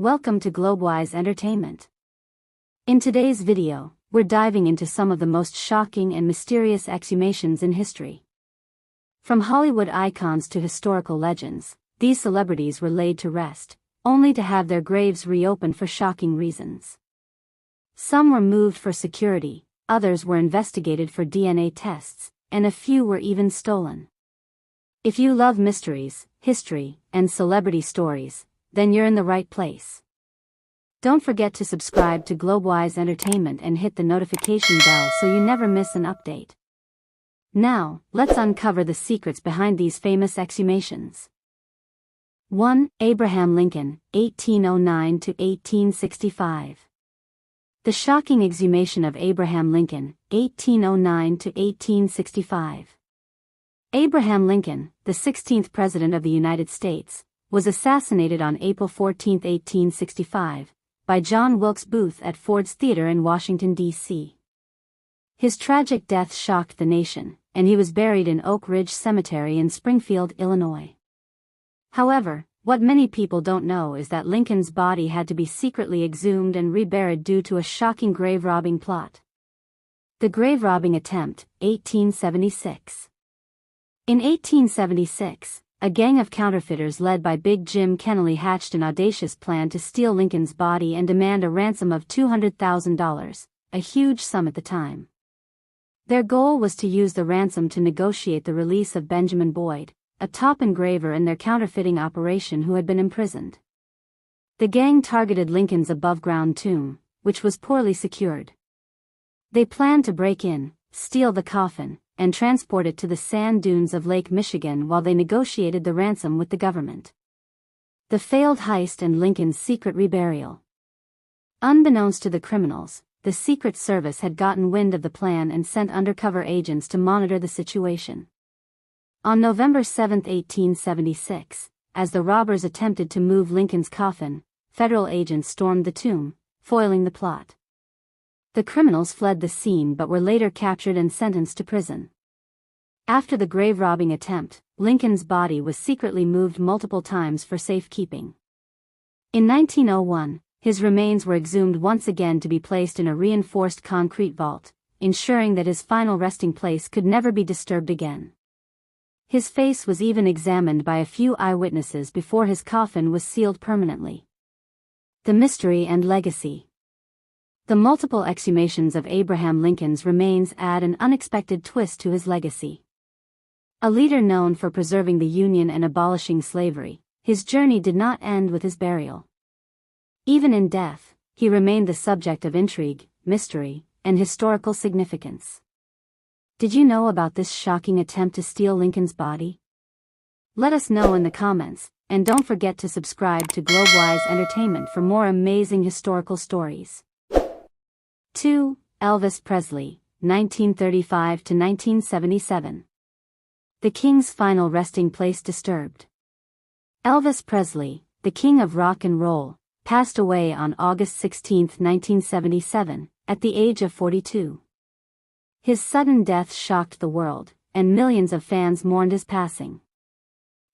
Welcome to Globewise Entertainment. In today's video, we're diving into some of the most shocking and mysterious exhumations in history. From Hollywood icons to historical legends, these celebrities were laid to rest, only to have their graves reopened for shocking reasons. Some were moved for security, others were investigated for DNA tests, and a few were even stolen. If you love mysteries, history, and celebrity stories, then you're in the right place. Don't forget to subscribe to Globewise Entertainment and hit the notification bell so you never miss an update. Now, let's uncover the secrets behind these famous exhumations. 1. Abraham Lincoln, 1809 to 1865. The shocking exhumation of Abraham Lincoln, 1809 to 1865. Abraham Lincoln, the 16th President of the United States, was assassinated on April 14, 1865, by John Wilkes Booth at Ford's Theater in Washington, D.C. His tragic death shocked the nation, and he was buried in Oak Ridge Cemetery in Springfield, Illinois. However, what many people don't know is that Lincoln's body had to be secretly exhumed and reburied due to a shocking grave robbing plot. The grave robbing attempt, 1876. In 1876, a gang of counterfeiters led by Big Jim Kennelly hatched an audacious plan to steal Lincoln's body and demand a ransom of $200,000, a huge sum at the time. Their goal was to use the ransom to negotiate the release of Benjamin Boyd, a top engraver in their counterfeiting operation who had been imprisoned. The gang targeted Lincoln's above-ground tomb, which was poorly secured. They planned to break in, steal the coffin, and transport it to the sand dunes of Lake Michigan while they negotiated the ransom with the government. The failed heist and Lincoln's secret reburial. Unbeknownst to the criminals, the Secret Service had gotten wind of the plan and sent undercover agents to monitor the situation. On November 7, 1876, as the robbers attempted to move Lincoln's coffin, federal agents stormed the tomb, foiling the plot. The criminals fled the scene but were later captured and sentenced to prison. After the grave robbing attempt, Lincoln's body was secretly moved multiple times for safekeeping. In 1901, his remains were exhumed once again to be placed in a reinforced concrete vault, ensuring that his final resting place could never be disturbed again. His face was even examined by a few eyewitnesses before his coffin was sealed permanently. The mystery and legacy. The multiple exhumations of Abraham Lincoln's remains add an unexpected twist to his legacy. A leader known for preserving the Union and abolishing slavery, his journey did not end with his burial. Even in death, he remained the subject of intrigue, mystery, and historical significance. Did you know about this shocking attempt to steal Lincoln's body? Let us know in the comments, and don't forget to subscribe to Globewise Entertainment for more amazing historical stories. 2. Elvis Presley, 1935 to 1977. The King's final resting place disturbed. Elvis Presley, the king of rock and roll, passed away on August 16, 1977, at the age of 42. His sudden death shocked the world, and millions of fans mourned his passing.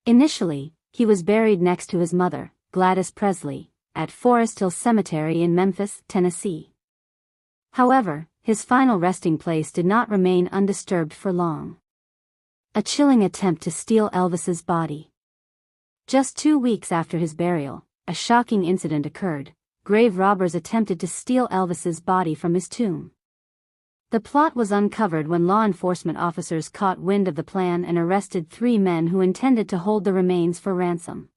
Initially, he was buried next to his mother, Gladys Presley, at Forest Hill Cemetery in Memphis, Tennessee. However, his final resting place did not remain undisturbed for long. A chilling attempt to steal Elvis's body. Just 2 weeks after his burial, a shocking incident occurred. Grave robbers attempted to steal Elvis's body from his tomb. The plot was uncovered when law enforcement officers caught wind of the plan and arrested 3 men who intended to hold the remains for ransom.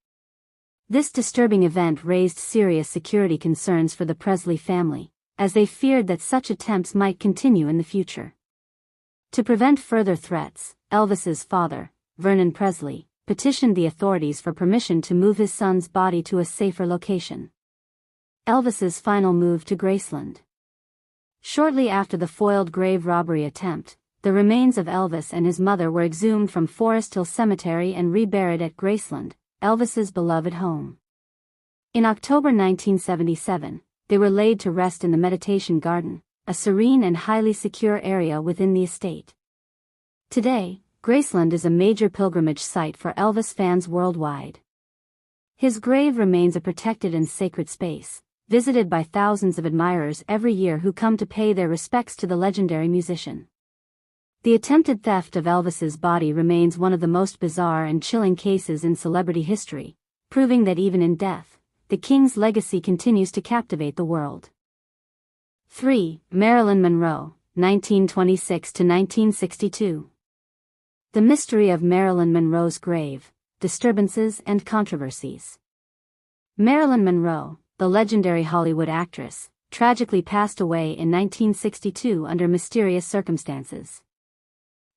This disturbing event raised serious security concerns for the Presley family, as they feared that such attempts might continue in the future. To prevent further threats, Elvis's father, Vernon Presley, petitioned the authorities for permission to move his son's body to a safer location. Elvis's final move to Graceland. Shortly after the foiled grave robbery attempt, the remains of Elvis and his mother were exhumed from Forest Hill Cemetery and reburied at Graceland, Elvis's beloved home. In October 1977, they were laid to rest in the Meditation Garden, a serene and highly secure area within the estate. Today, Graceland is a major pilgrimage site for Elvis fans worldwide. His grave remains a protected and sacred space, visited by thousands of admirers every year who come to pay their respects to the legendary musician. The attempted theft of Elvis's body remains one of the most bizarre and chilling cases in celebrity history, proving that even in death, the king's legacy continues to captivate the world. 3. Marilyn Monroe, 1926 to 1962. The mystery of Marilyn Monroe's grave, disturbances and controversies. Marilyn Monroe, the legendary Hollywood actress, tragically passed away in 1962 under mysterious circumstances.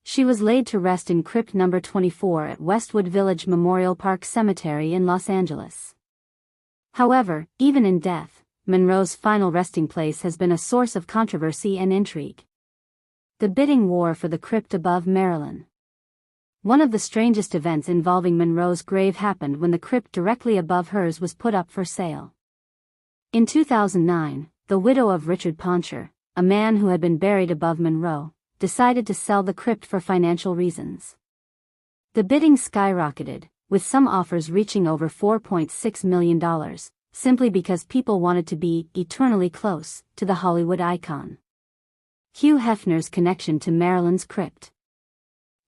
She was laid to rest in crypt number 24 at Westwood Village Memorial Park Cemetery in Los Angeles. However, even in death, Monroe's final resting place has been a source of controversy and intrigue. The bidding war for the crypt above Marilyn. One of the strangest events involving Monroe's grave happened when the crypt directly above hers was put up for sale. In 2009, the widow of Richard Poncher, a man who had been buried above Monroe, decided to sell the crypt for financial reasons. The bidding skyrocketed, with some offers reaching over $4.6 million, simply because people wanted to be eternally close to the Hollywood icon. Hugh Hefner's connection to Marilyn's crypt.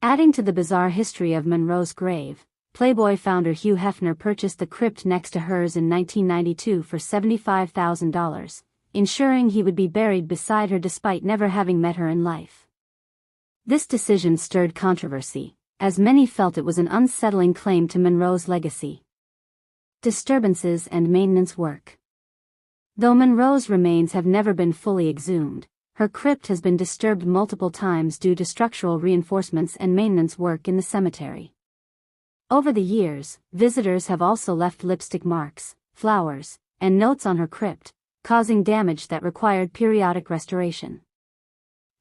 Adding to the bizarre history of Monroe's grave, Playboy founder Hugh Hefner purchased the crypt next to hers in 1992 for $75,000, ensuring he would be buried beside her despite never having met her in life. This decision stirred controversy, as many felt it was an unsettling claim to Monroe's legacy. Disturbances and maintenance work. Though Monroe's remains have never been fully exhumed, her crypt has been disturbed multiple times due to structural reinforcements and maintenance work in the cemetery. Over the years, visitors have also left lipstick marks, flowers, and notes on her crypt, causing damage that required periodic restoration.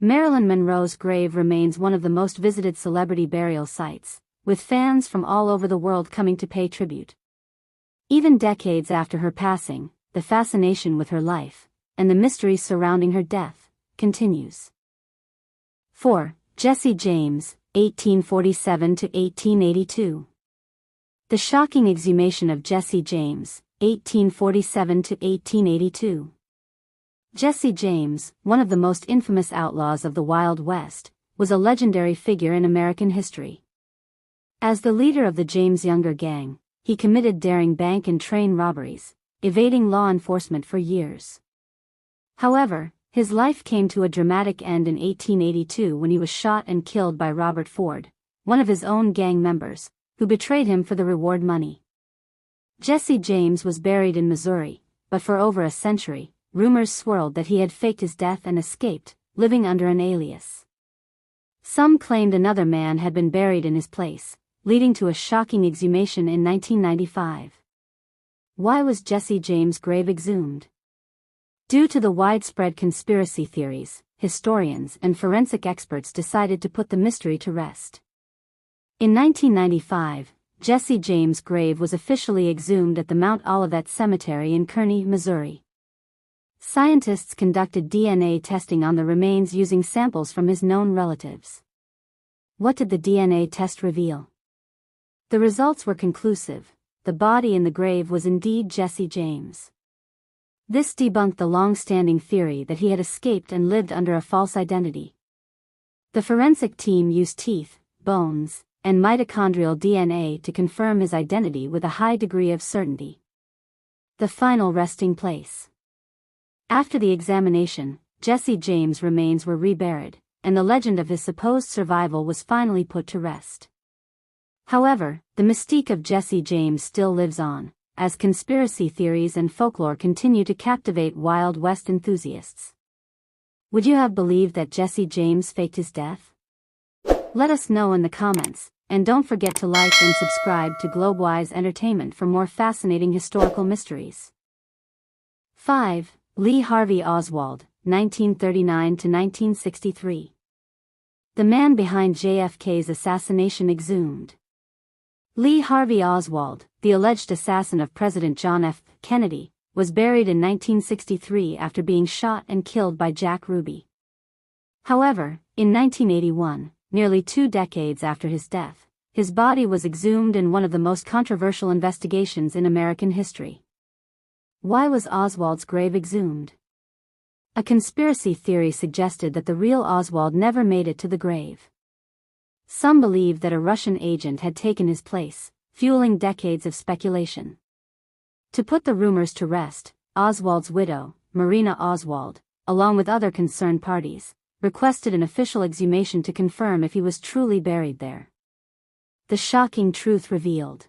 Marilyn Monroe's grave remains one of the most visited celebrity burial sites, with fans from all over the world coming to pay tribute. Even decades after her passing, the fascination with her life, and the mystery surrounding her death, continues. 4. Jesse James, 1847 to 1882. The shocking exhumation of Jesse James, 1847 to 1882. Jesse James, one of the most infamous outlaws of the Wild West, was a legendary figure in American history. As the leader of the James Younger gang, he committed daring bank and train robberies, evading law enforcement for years. However, his life came to a dramatic end in 1882 when he was shot and killed by Robert Ford, one of his own gang members, who betrayed him for the reward money. Jesse James was buried in Missouri, but for over a century, rumors swirled that he had faked his death and escaped, living under an alias. Some claimed another man had been buried in his place, leading to a shocking exhumation in 1995. Why was Jesse James' grave exhumed? Due to the widespread conspiracy theories, historians and forensic experts decided to put the mystery to rest. In 1995, Jesse James' grave was officially exhumed at the Mount Olivet Cemetery in Kearney, Missouri. Scientists conducted DNA testing on the remains using samples from his known relatives. What did the DNA test reveal? The results were conclusive. The body in the grave was indeed Jesse James. This debunked the long-standing theory that he had escaped and lived under a false identity. The forensic team used teeth, bones, and mitochondrial DNA to confirm his identity with a high degree of certainty. The final resting place. After the examination, Jesse James' remains were reburied, and the legend of his supposed survival was finally put to rest. However, the mystique of Jesse James still lives on, as conspiracy theories and folklore continue to captivate Wild West enthusiasts. Would you have believed that Jesse James faked his death? Let us know in the comments, and don't forget to like and subscribe to Globewise Entertainment for more fascinating historical mysteries. 5. Lee Harvey Oswald, 1939 to 1963. The man behind JFK's assassination exhumed. Lee Harvey Oswald, the alleged assassin of President John F. Kennedy, was buried in 1963 after being shot and killed by Jack Ruby. However, in 1981, nearly 2 decades after his death, his body was exhumed in one of the most controversial investigations in American history. Why was Oswald's grave exhumed? A conspiracy theory suggested that the real Oswald never made it to the grave. Some believed that a Russian agent had taken his place, fueling decades of speculation. To put the rumors to rest, Oswald's widow, Marina Oswald, along with other concerned parties, requested an official exhumation to confirm if he was truly buried there. The shocking truth revealed.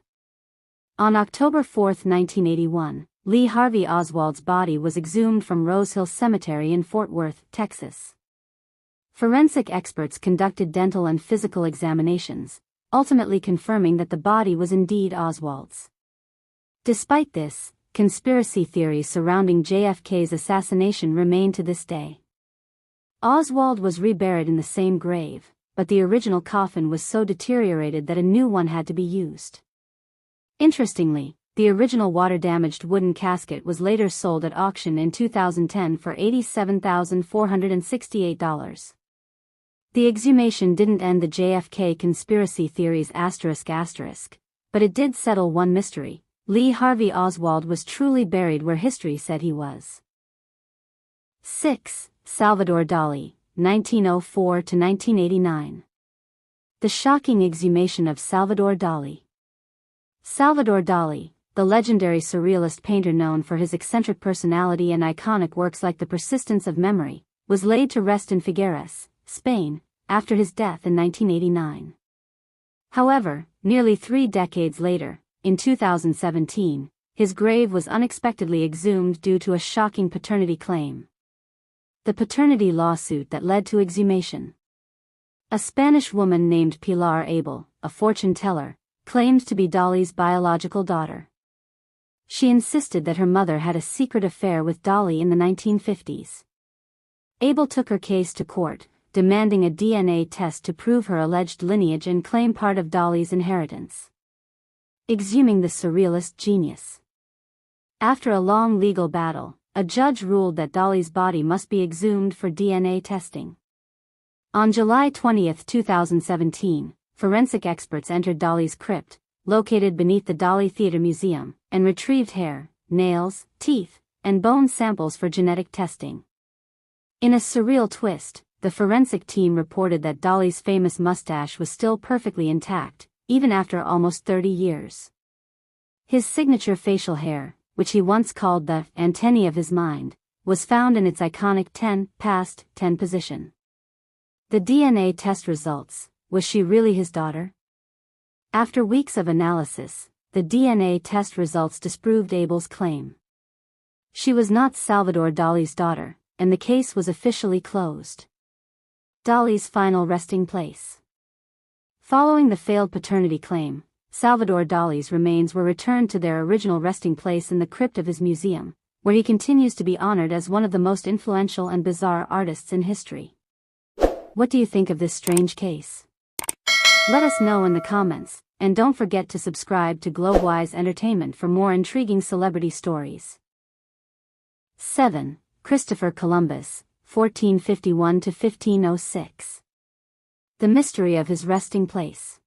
On October 4, 1981, Lee Harvey Oswald's body was exhumed from Rose Hill Cemetery in Fort Worth, Texas. Forensic experts conducted dental and physical examinations, ultimately confirming that the body was indeed Oswald's. Despite this, conspiracy theories surrounding JFK's assassination remain to this day. Oswald was reburied in the same grave, but the original coffin was so deteriorated that a new one had to be used. Interestingly, the original water-damaged wooden casket was later sold at auction in 2010 for $87,468. The exhumation didn't end the JFK conspiracy theories ***, but it did settle one mystery: Lee Harvey Oswald was truly buried where history said he was. 6. Salvador Dali, 1904 to 1989. The shocking exhumation of Salvador Dali. Salvador Dali, the legendary surrealist painter known for his eccentric personality and iconic works like The Persistence of Memory, was laid to rest in Figueres, Spain, after his death in 1989. However, nearly 3 decades later, in 2017, his grave was unexpectedly exhumed due to a shocking paternity claim. The paternity lawsuit that led to exhumation. A Spanish woman named Pilar Abel, a fortune teller, claimed to be Dali's biological daughter. She insisted that her mother had a secret affair with Dali in the 1950s. Abel took her case to court, demanding a DNA test to prove her alleged lineage and claim part of Dali's inheritance. Exhuming the surrealist genius. After a long legal battle, a judge ruled that Dali's body must be exhumed for DNA testing. On July 20, 2017, forensic experts entered Dali's crypt, located beneath the Dali Theater Museum, and retrieved hair, nails, teeth, and bone samples for genetic testing. In a surreal twist, the forensic team reported that Dali's famous mustache was still perfectly intact, even after almost 30 years. His signature facial hair, which he once called the antennae of his mind, was found in its iconic 10 position. The DNA test results: was she really his daughter? After weeks of analysis, the DNA test results disproved Abel's claim. She was not Salvador Dali's daughter, and the case was officially closed. Dali's final resting place. Following the failed paternity claim, Salvador Dali's remains were returned to their original resting place in the crypt of his museum, where he continues to be honored as one of the most influential and bizarre artists in history. What do you think of this strange case? Let us know in the comments, and don't forget to subscribe to Globewise Entertainment for more intriguing celebrity stories. 7. Christopher Columbus, 1451 to 1506. The mystery of his resting place.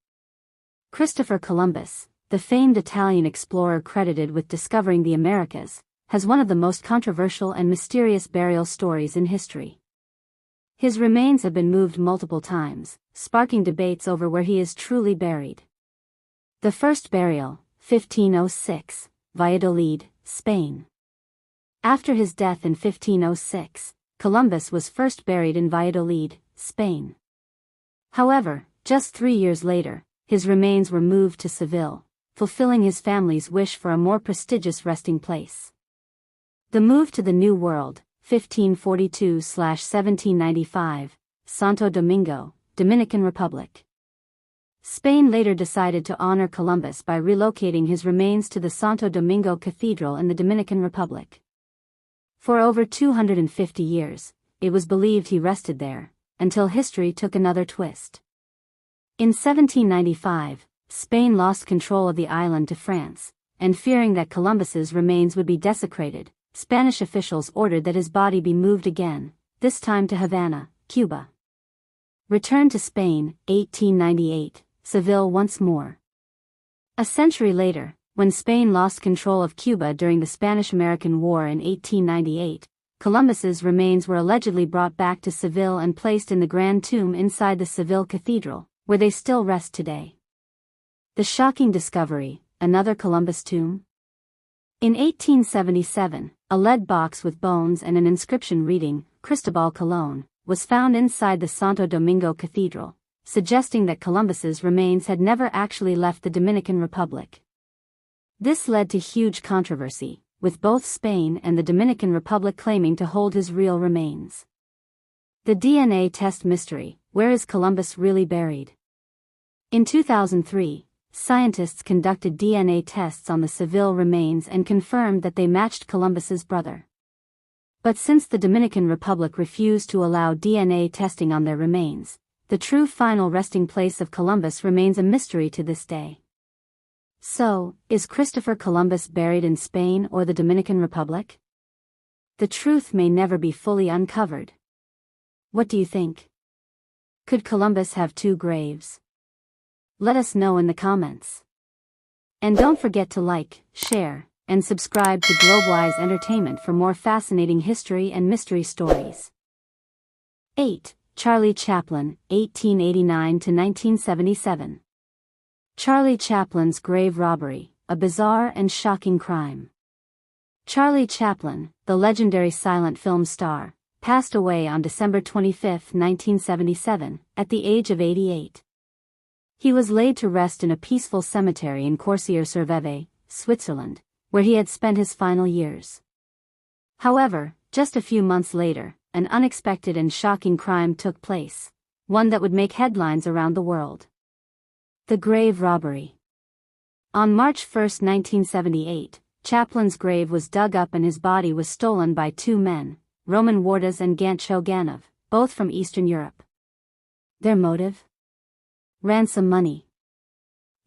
Christopher Columbus, the famed Italian explorer credited with discovering the Americas, has one of the most controversial and mysterious burial stories in history. His remains have been moved multiple times, sparking debates over where he is truly buried. The first burial, 1506, Valladolid, Spain. After his death in 1506, Columbus was first buried in Valladolid, Spain. However, just 3 years later, his remains were moved to Seville, fulfilling his family's wish for a more prestigious resting place. The move to the New World, 1542-1795, Santo Domingo, Dominican Republic. Spain later decided to honor Columbus by relocating his remains to the Santo Domingo Cathedral in the Dominican Republic. For over 250 years, it was believed he rested there, until history took another twist. In 1795, Spain lost control of the island to France, and fearing that Columbus's remains would be desecrated, Spanish officials ordered that his body be moved again, this time to Havana, Cuba. Return to Spain, 1898, Seville once more. A century later, when Spain lost control of Cuba during the Spanish-American War in 1898, Columbus's remains were allegedly brought back to Seville and placed in the Grand Tomb inside the Seville Cathedral, where they still rest today. The shocking discovery, another Columbus tomb? In 1877, a lead box with bones and an inscription reading, Cristobal Colon, was found inside the Santo Domingo Cathedral, suggesting that Columbus's remains had never actually left the Dominican Republic. This led to huge controversy, with both Spain and the Dominican Republic claiming to hold his real remains. The DNA test mystery: where is Columbus really buried? In 2003, scientists conducted DNA tests on the Seville remains and confirmed that they matched Columbus's brother. But since the Dominican Republic refused to allow DNA testing on their remains, the true final resting place of Columbus remains a mystery to this day. So, is Christopher Columbus buried in Spain or the Dominican Republic? The truth may never be fully uncovered. What do you think? Could Columbus have two graves? Let us know in the comments. And don't forget to like, share, and subscribe to Globewise Entertainment for more fascinating history and mystery stories. 8. Charlie Chaplin, 1889 to 1977. Charlie Chaplin's grave robbery, a bizarre and shocking crime. Charlie Chaplin, the legendary silent film star, passed away on December 25, 1977, at the age of 88. He was laid to rest in a peaceful cemetery in Coursières-sur-Vevey, Switzerland, where he had spent his final years. However, just a few months later, an unexpected and shocking crime took place, one that would make headlines around the world. The grave robbery. On March 1, 1978, Chaplin's grave was dug up and his body was stolen by two men, Roman Wardas and Gancho Ganov, both from Eastern Europe. Their motive? Ransom money.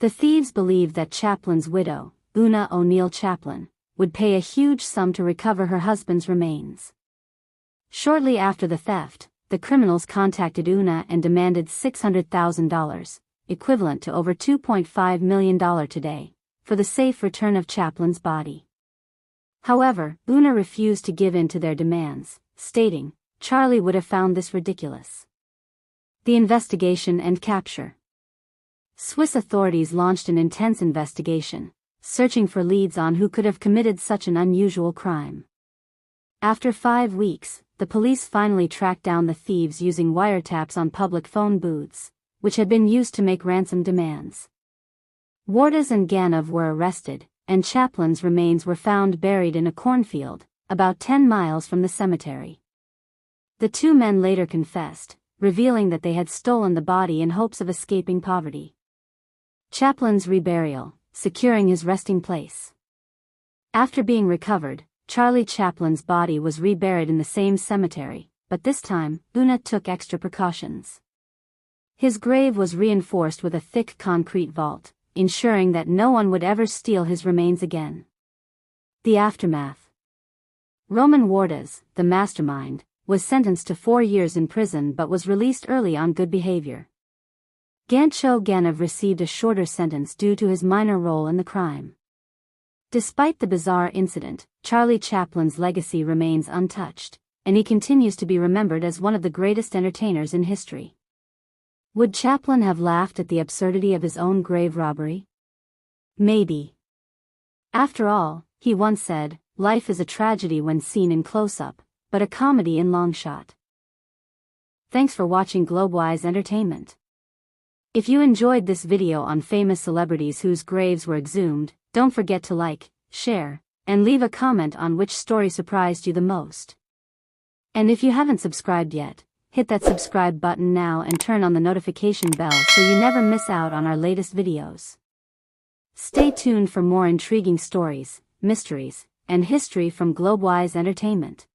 The thieves believed that Chaplin's widow, Una O'Neill Chaplin, would pay a huge sum to recover her husband's remains. Shortly after the theft, the criminals contacted Una and demanded $600,000, equivalent to over $2.5 million today, for the safe return of Chaplin's body. However, Una refused to give in to their demands, stating, "Charlie would have found this ridiculous." The investigation and capture. Swiss authorities launched an intense investigation, searching for leads on who could have committed such an unusual crime. After 5 weeks, the police finally tracked down the thieves using wiretaps on public phone booths, which had been used to make ransom demands. Wardas and Ganov were arrested, and Chaplin's remains were found buried in a cornfield, about 10 miles from the cemetery. The two men later confessed, revealing that they had stolen the body in hopes of escaping poverty. Chaplin's reburial, securing his resting place. After being recovered, Charlie Chaplin's body was reburied in the same cemetery, but this time, Una took extra precautions. His grave was reinforced with a thick concrete vault, ensuring that no one would ever steal his remains again. The aftermath. Roman Wardas, the mastermind, was sentenced to 4 years in prison but was released early on good behavior. Gancho Ganov received a shorter sentence due to his minor role in the crime. Despite the bizarre incident, Charlie Chaplin's legacy remains untouched, and he continues to be remembered as one of the greatest entertainers in history. Would Chaplin have laughed at the absurdity of his own grave robbery? Maybe. After all, he once said, "Life is a tragedy when seen in close-up, but a comedy in long shot." Thanks for watching Globewise Entertainment. If you enjoyed this video on famous celebrities whose graves were exhumed, don't forget to like, share, and leave a comment on which story surprised you the most. And if you haven't subscribed yet, hit that subscribe button now and turn on the notification bell so you never miss out on our latest videos. Stay tuned for more intriguing stories, mysteries, and history from Globewise Entertainment.